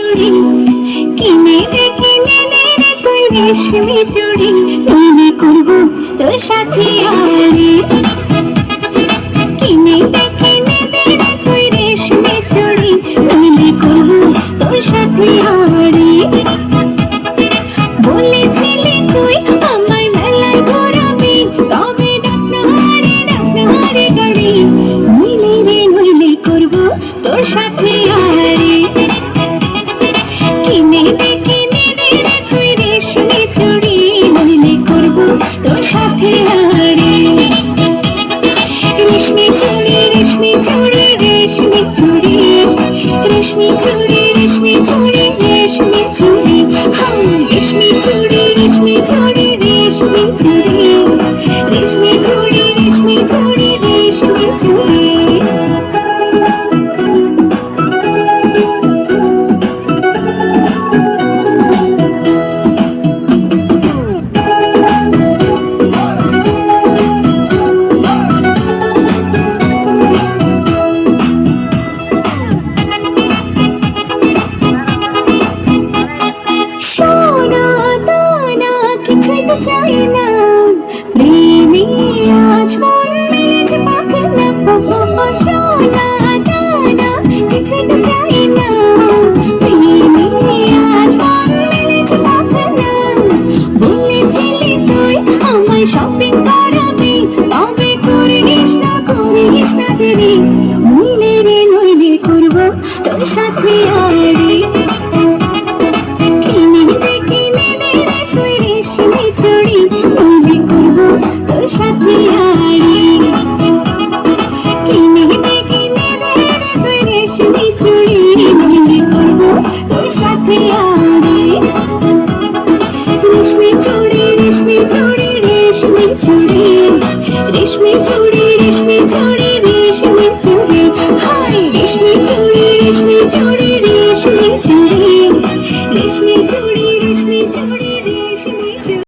চুড়ি কিনে কিনে নে রে তুই রেশমি চুড়ি, মনে করবো তোর সাথে আরে কিনে কিনে নে রে তুই রেশমি চুড়ি, মনে করবো তোর সাথে আরে বলেছিলি তুই আমায় মেলায় ঘোরাবি, তবে ডাকনাহারে গাড়ি নইলে রে নইলে করবো তোর সাথে আরে কিনে রে তুই রেশমি চুড়ি, নইলে করবো তোর সাথে আরে রেশমি চুড়ি রেশমি চুড়ি রেশমি চুড়ি রেশমি চুড়ি রেশমি চুড়ি রেশমি চুড়ি রেশমি চুড়ি রেশমি চুড়ি রেশমি চুড়ি রেশমি চুড়ি রেশমি চুড়ি রেশমি চুড়ি কিছুই তো চাই না প্রেমী আজ মন মিলেছে পাখনা সোনা